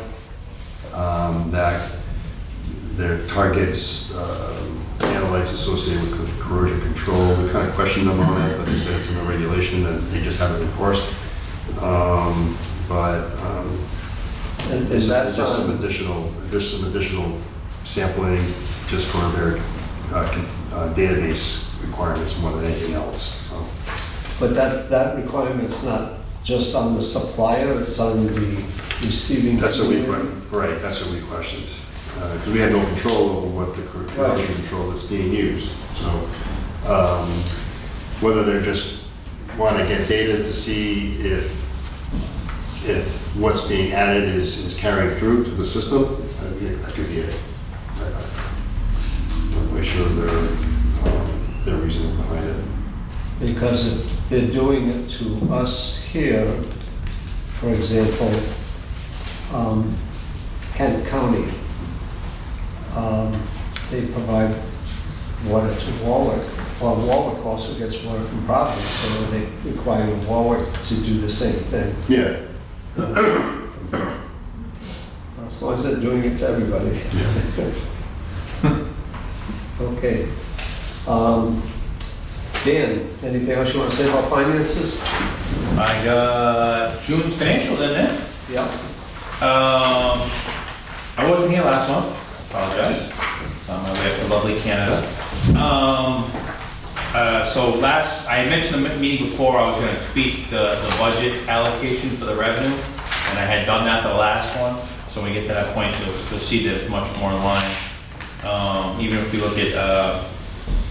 that their targets analytes associated with corrosion control. We kind of questioned them on it, but they said it's in the regulation and they just haven't enforced. It's just some additional sampling just for their database requirements more than anything else. So. But that requirement's not just on the supplier, it's on the receiving. That's what we questioned. Because we had no control over what the corrosion control that's being used. So whether they're just want to get data to see if what's being added is carrying through to the system, that could be it. I'm not sure their reasoning behind it. Because if they're doing it to us here, for example, Kent County, they provide water to Warwick. Well, Warwick also gets water from Providence, so they require Warwick to do the same thing. Yeah. As long as they're doing it to everybody. Okay. Dan, anything else you want to say about finances? I got June's financials in there. Yeah. I wasn't here last month, apologize. On my way up to lovely Canada. So I mentioned the meeting before, I was gonna tweak the budget allocation for the revenue, and I had done that the last one. So when we get to that point, you'll see that it's much more in line. Even if we look at,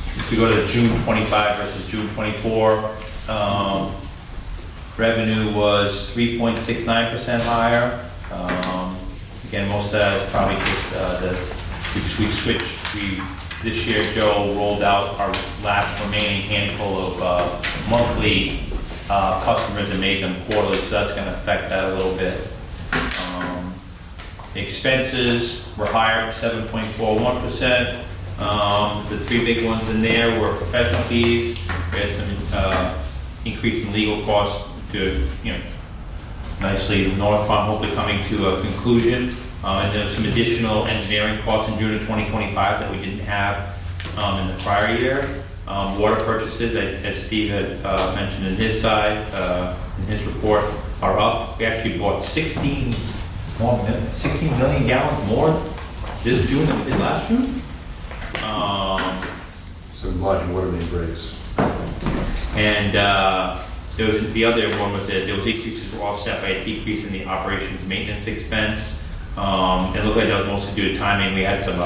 if we go to June 25 versus June 24, revenue was 3.69% higher. Again, most of that probably just this year Joe rolled out our last remaining handful of monthly customers and made them quarterly, so that's going to affect that a little bit. Expenses were higher, 7.41%. The three big ones in there were professional fees. We had some increase in legal costs to, nicely North Farm hopefully coming to a conclusion. And there's some additional engineering costs in June of 2025 that we didn't have in the prior year. Water purchases, as Steve had mentioned in his side, in his report, are up. We actually bought 16 million gallons more this June than we did last June. Some large water main breaks. And there was, the other one was that there was increases were offset by a decrease in the operations maintenance expense. It looked like that was mostly due to timing. We had some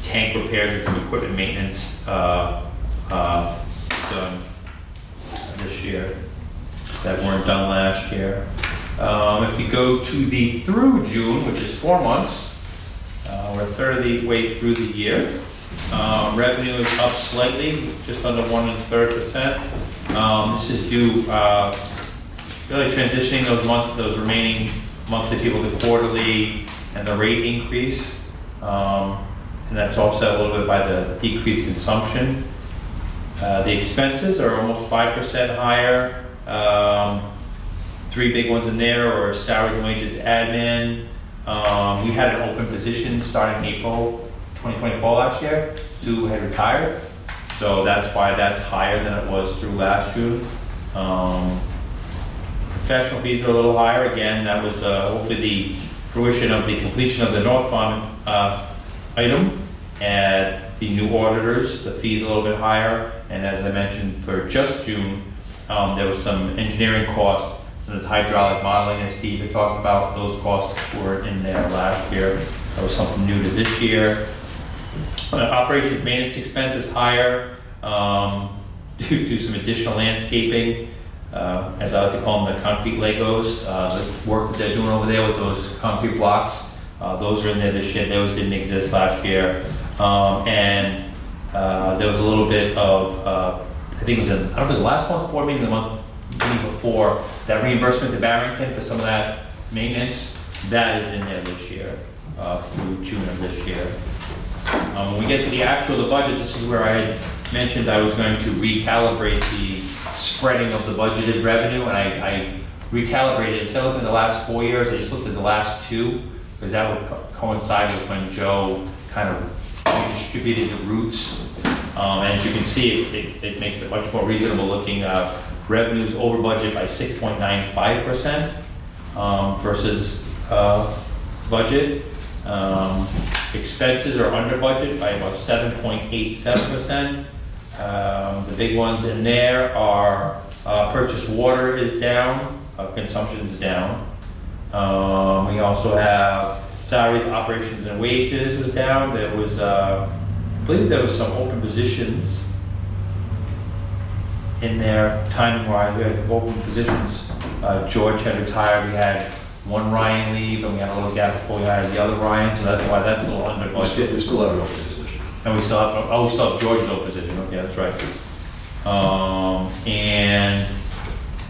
tank repairs and some equipment maintenance done this year that weren't done last year. If you go to the through June, which is 4 months, we're a third of the way through the year. Revenue is up slightly, just under 1 1/3%. This is due really transitioning those remaining monthly people to quarterly and the rate increase. And that's offset a little bit by the decreased consumption. The expenses are almost 5% higher. Three big ones in there are salaries and wages, admin. We had an open position starting April 2024 last year. Sue had retired, so that's why that's higher than it was through last June. Professional fees are a little higher. Again, that was hopefully the fruition of the completion of the North Farm item and the new auditors. The fees a little bit higher, and as I mentioned, for just June, there was some engineering costs. So there's hydraulic modeling, as Steve had talked about. Those costs were in there last year. That was something new to this year. Operations maintenance expense is higher due to some additional landscaping, as I like to call them, the concrete Legos. The work that they're doing over there with those concrete blocks, those are in there this year. Those didn't exist last year. And there was a little bit of, I think it was, I don't know if it was the last month's board meeting, the month meeting before, that reimbursement to Barrington for some of that maintenance, that is in there this year, through June of this year. When we get to the actual, the budget, this is where I had mentioned I was going to recalibrate the spreading of the budgeted revenue, and I recalibrated, instead of looking at the last 4 years, I just looked at the last 2, because that would coincide with when Joe kind of redistributed the routes. And as you can see, it makes it much more reasonable looking. Revenues over budget by 6.95% versus budget. Expenses are under budget by about 7.87%. The big ones in there are purchased water is down, consumption is down. We also have salaries, operations, and wages was down. There was, I believe there was some open positions in there, timing wise. We had open positions. George had retired. We had one Ryan leave, and we had a little gap before we hired the other Ryan, so that's why that's a little under We budget. still have an open position. And we still have George's old position, okay, that's right. And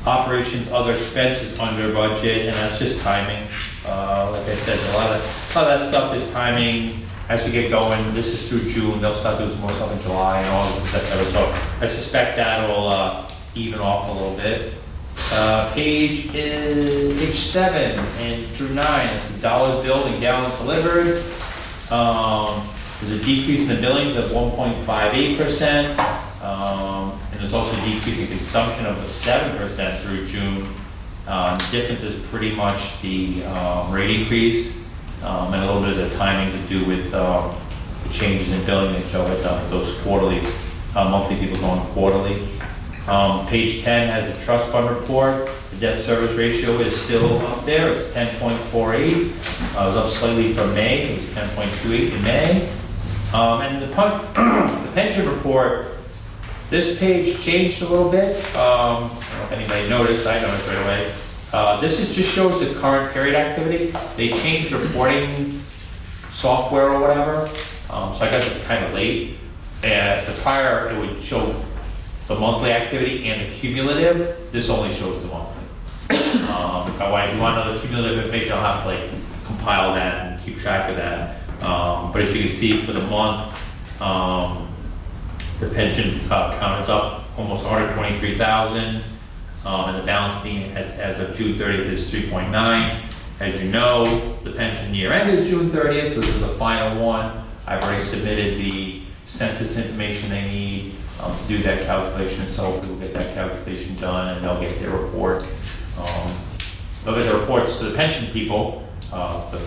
operations, other expenses under budget, and that's just timing. Like I said, a lot of that stuff is timing as we get going. This is through June, they'll start doing some more stuff in July and August, etc. So I suspect that'll even off a little bit. Page 7 and through 9, it's the dollars billed and gallons delivered. There's a decrease in the billings of 1.58%. And there's also a decrease in consumption of 7% through June. The difference is pretty much the rate increase and a little bit of the timing to do with the changes in billing that Joe had done, those quarterly, monthly people going quarterly. Page 10 has a trust fund report. The debt service ratio is still up there. It's 10.48. It was up slightly from May. It was 10.28 in May. And the pension report, this page changed a little bit. I don't know if anybody noticed, I noticed right away. This just shows the current period activity. They changed the reporting software or whatever. So I got this kind of late. And the prior, it would show the monthly activity and the cumulative. This only shows the monthly. If you want another cumulative information, I'll have to like compile that and keep track of that. But as you can see for the month, the pension count is up almost 123,000, and the balance being as of June 30th is 3.9. As you know, the pension year end is June 30th, so this is the final one. I've already submitted the census information they need to do that calculation, so we'll get that calculation done and they'll get their report. They'll get the reports to the pension people, the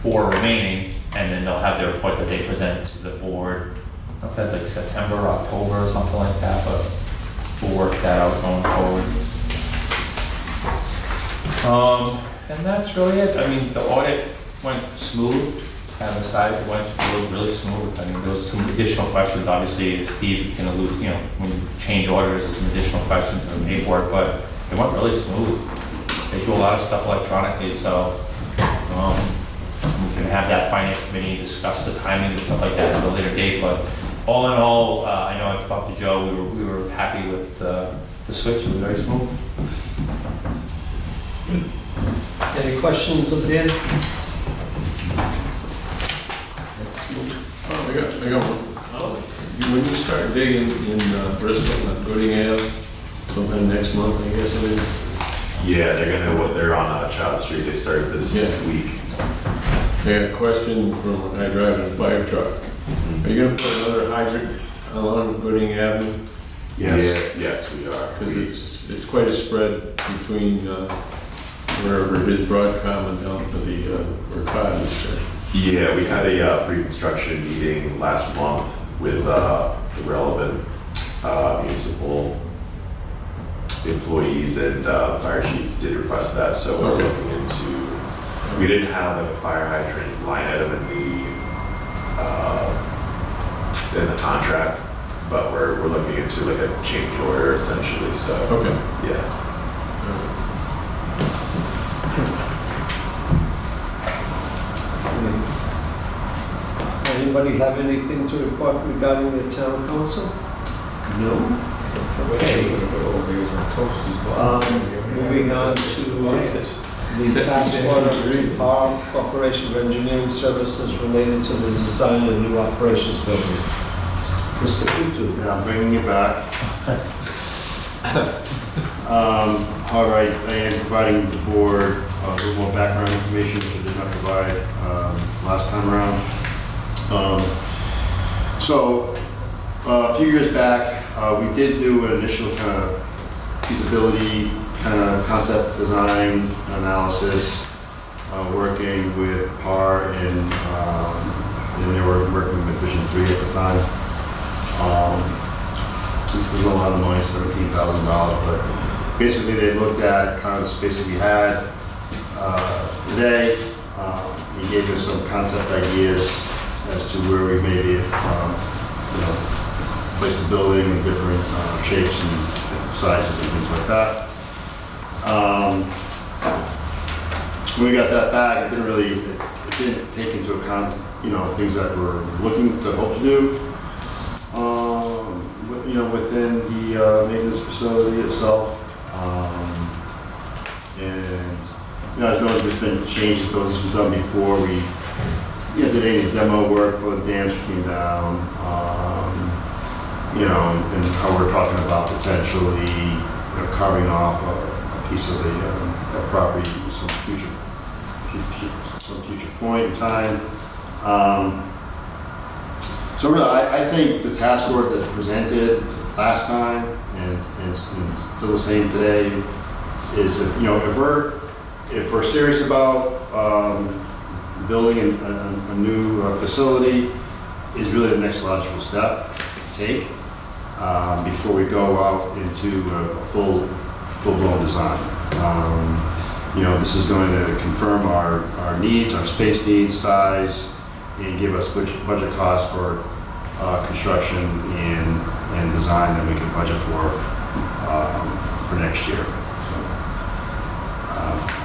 4 remaining, and then they'll have their report that they present to the board. I don't know if that's like September, October, or something like that, but we'll work that out going forward. And that's really it. I mean, the audit went smooth, kind of aside, it went really smooth. I mean, there was some additional questions, obviously, as Steve can allude, you know, when you change auditors, there's some additional questions in the paperwork, but it went really smooth. They do a lot of stuff electronically, so we can have that finance committee discuss the timing and stuff like that at a later date, but all in all, I know I've talked to Joe, we were happy with the switch, it was very smooth. Any questions of Dan? Let's move. I got one. When you start digging in Bristol, at Gooding Ave, sometime next month, I guess it is. Yeah, they're on Child Street. They started this week. I got a question from I drive in a fire truck. Are you gonna put another hydrant along Gooding Avenue? Yes. Yeah, yes, we are. Because it's quite a spread between wherever it is Broadcom and down to the cottage there. Yeah, we had a pre-construction meeting last month with the relevant municipal employees, and the fire chief did request that, so we're looking into, we didn't have like a fire hydrant line item in the contract, but we're looking into like a change order essentially, so. Yeah. Anybody have anything to report regarding the town council? No? Okay. Moving on to the task order to Power Corporation for Engineering Services related to the design of new operations building. Mr. Kutu. Yeah, I'm bringing it back. All right, I am providing the board a little more background information which I did not provide last time around. So a few years back, we did do an initial kind of feasibility, kind of concept design analysis, working with PAR and they were working with Vision 3 at the time. It was a lot of money, $17,000, but basically they looked at kind of the space that we had today. He gave us some concept ideas as to where we maybe, place the building in different shapes and sizes and things like that. when we got that back, it didn't take into account, things that we're looking to hope to do. Within the maintenance facility itself. And, as noted, there's been changes, though this was done before. We did any demo work for the dams that came down, and how we're talking about potentially carving off a piece of that property at some future point in time. So really, I think the task order that was presented last time and still the same today is if we're serious about building a new facility, is really the next logical step to take before we go out into a full-blown design. This is going to confirm our needs, our space needs, size, and give us budget costs for construction and design that we can budget for next year. So,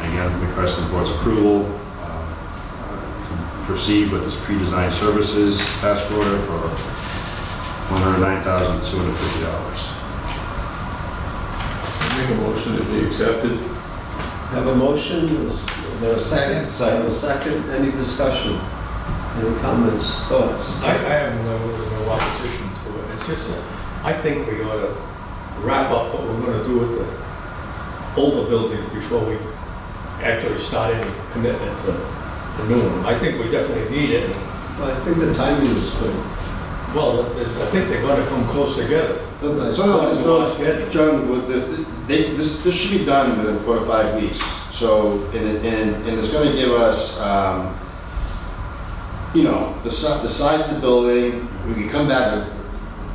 again, requesting the board's approval to proceed with this pre-design services task order for $109,250. Make a motion to be accepted. Have a motion, is there a second? Second. A second, any discussion? Any comments, thoughts? I have no opposition to it. It's just, I think we ought to wrap up what we're going to do with the older building before we actually start any commitment to the new one. I think we definitely need it. Well, I think the timing is good. Well, I think they're going to come close together. John, this should be done within 4 to 5 weeks. So, and it's going to give us, the size of the building. We can come back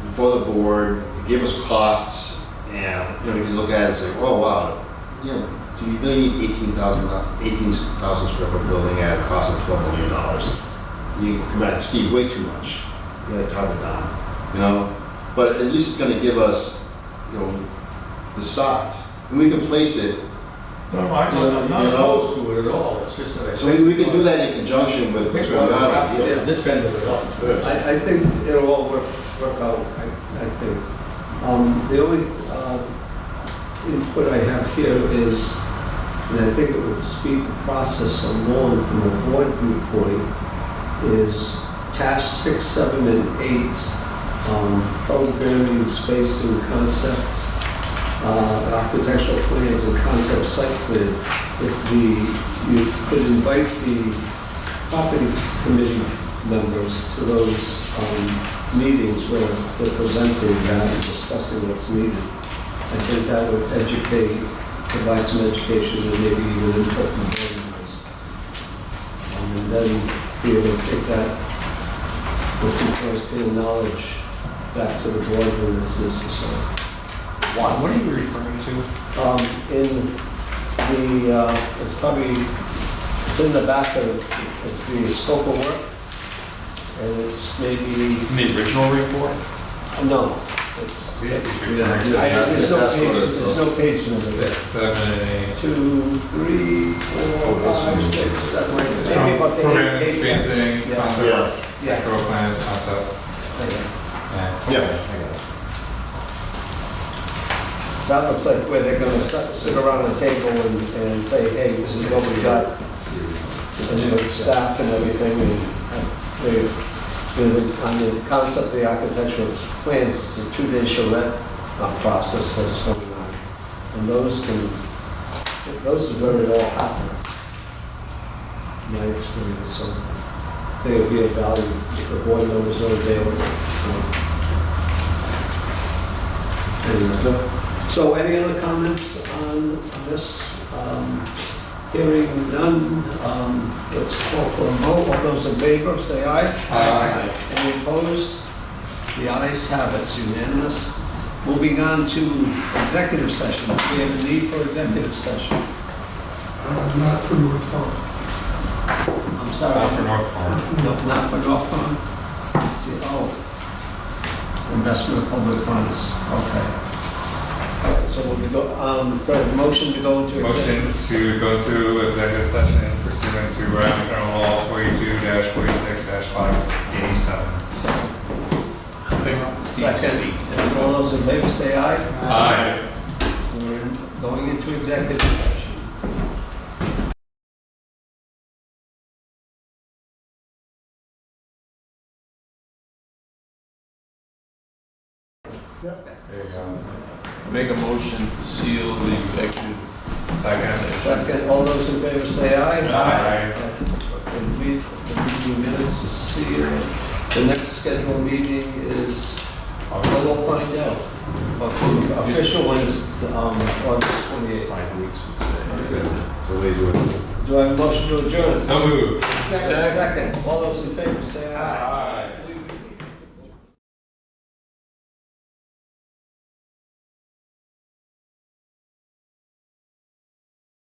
before the board, give us costs, and we can look at it and say, oh wow, do we really need 18,000 square foot building at a cost of $12 million? You can come back and see way too much. You got to carve it down, But at least it's going to give us, the size, and we can place it. No, I'm not opposed to it at all. It's just that I So think we can do that in conjunction with what's going on here. Yeah, this end of it up first. I think it'll all work out, I think. The only input I have here is, and I think it would speed the process along from a board viewpoint, is task 6, 7, and 8, programming, spacing, concept, architectural plans and concept site plan. If you could invite the property committee members to those meetings where they're presenting that and discussing what's needed. I think that would provide some education and maybe even input from board members. And then be able to take that with some first-hand knowledge back to the board when it's necessary. What are you referring to? It's probably, it's in the back of, it's the scope of work. And it's maybe, The original report? no, it's, there's There's no page number. 6, 7, 8. 2, 3, 4, 5, 6, 7, 8, maybe about the Programming, eight. spacing, Yeah. concept, Yeah. control plans, concept. Yeah. That looks like where they're gonna sit around a table and say, hey, this is what we got. And with staff and everything, on the concept of the architectural plans, it's a 2-day charrette process that's going on. And those is where it all happens, in my experience. So they would be of value if the board members are available. Anyway. So any other comments on this? Hearing none, let's call for a vote. All those in favor, say aye. Aye. Any opposed? The ayes have it, it's unanimous. Moving on to executive session. Do we have a need for executive session? Not for North Farm. I'm sorry. Not for North Farm. No, not for North Farm? Let's see, investment of public funds, okay. All right, so we'll go, go ahead, motion to go into executive. Motion to go to executive session pursuant to Rhode General Law 42-46-587. Second, all those in favor say aye. Aye. We're going into executive session. There you go. Make a motion to seal the executive. Second. Second, all those in favor say aye. Aye. And the meeting minutes is sealed. The next scheduled meeting is, we'll find out. But the official one is August 28th. 5 weeks, would say. Okay, so lazy with it. Do I have a motion to adjourn? So moved. Second, all those in favor say aye.